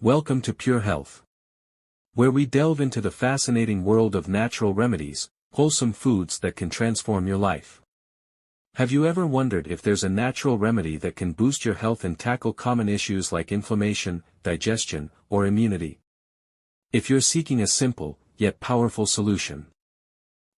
Welcome to Pure Health, where we delve into the fascinating world of natural remedies, wholesome foods that can transform your life. Have you ever wondered if there's a natural remedy that can boost your health and tackle common issues like inflammation, digestion, or immunity? If you're seeking a simple, yet powerful solution,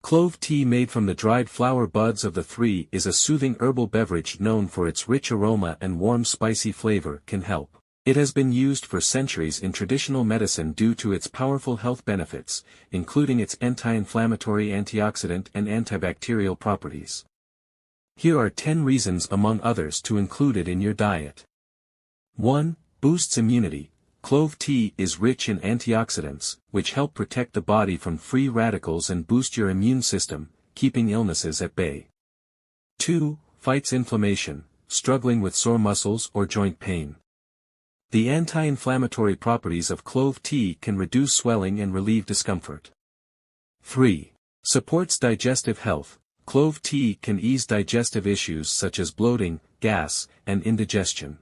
clove tea made from the dried flower buds of the tree is a soothing herbal beverage known for its rich aroma and warm spicy flavor can help. It has been used for centuries in traditional medicine due to its powerful health benefits, including its anti-inflammatory, antioxidant and antibacterial properties. Here are 10 reasons among others to include it in your diet. 1. Boosts immunity. Clove tea is rich in antioxidants, which help protect the body from free radicals and boost your immune system, keeping illnesses at bay. 2. Fights inflammation, struggling with sore muscles or joint pain. The anti-inflammatory properties of clove tea can reduce swelling and relieve discomfort. 3. Supports digestive health. Clove tea can ease digestive issues such as bloating, gas, and indigestion.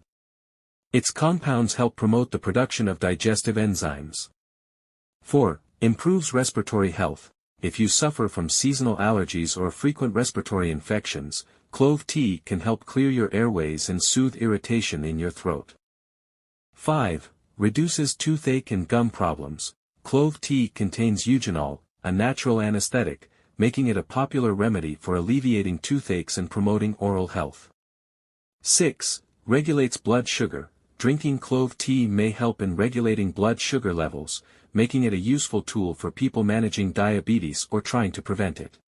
Its compounds help promote the production of digestive enzymes. 4. Improves respiratory health. If you suffer from seasonal allergies or frequent respiratory infections, clove tea can help clear your airways and soothe irritation in your throat. 5. Reduces toothache and gum problems. Clove tea contains eugenol, a natural anesthetic, making it a popular remedy for alleviating toothaches and promoting oral health. 6. Regulates blood sugar. Drinking clove tea may help in regulating blood sugar levels, making it a useful tool for people managing diabetes or trying to prevent it.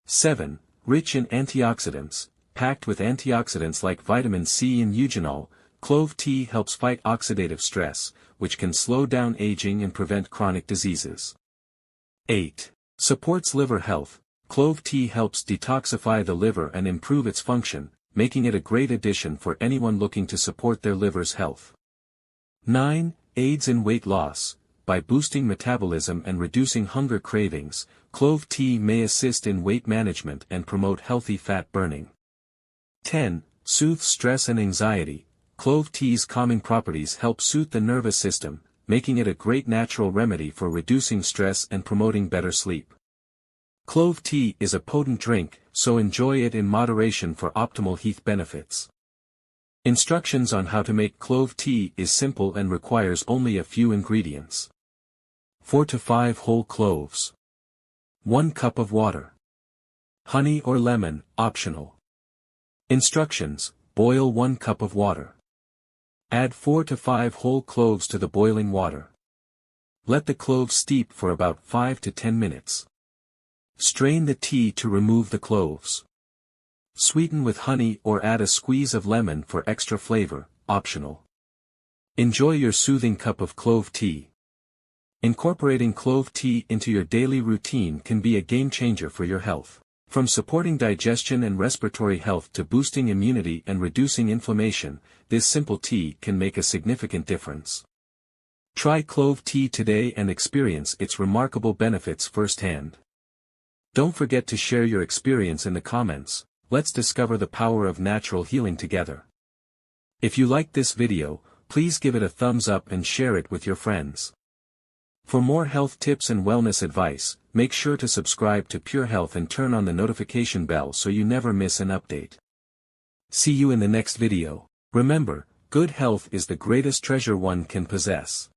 7. Rich in antioxidants. Packed with antioxidants like vitamin C and eugenol, clove tea helps fight oxidative stress, which can slow down aging and prevent chronic diseases. 8. Supports liver health. Clove tea helps detoxify the liver and improve its function, making it a great addition for anyone looking to support their liver's health. 9. Aids in weight loss. By boosting metabolism and reducing hunger cravings, clove tea may assist in weight management and promote healthy fat burning. 10. Soothes stress and anxiety. Clove tea's calming properties help soothe the nervous system, making it a great natural remedy for reducing stress and promoting better sleep. Clove tea is a potent drink, so enjoy it in moderation for optimal health benefits. Instructions on how to make clove tea is simple and requires only a few ingredients. 4 to 5 whole cloves. 1 cup of water. Honey or lemon, optional. Instructions: boil 1 cup of water. Add 4 to 5 whole cloves to the boiling water. Let the cloves steep for about 5 to 10 minutes. Strain the tea to remove the cloves. Sweeten with honey or add a squeeze of lemon for extra flavor, optional. Enjoy your soothing cup of clove tea. Incorporating clove tea into your daily routine can be a game changer for your health. From supporting digestion and respiratory health to boosting immunity and reducing inflammation, this simple tea can make a significant difference. Try clove tea today and experience its remarkable benefits firsthand. Don't forget to share your experience in the comments. Let's discover the power of natural healing together. If you liked this video, please give it a thumbs up and share it with your friends. For more health tips and wellness advice, make sure to subscribe to Pure Health and turn on the notification bell so you never miss an update. See you in the next video. Remember, good health is the greatest treasure one can possess.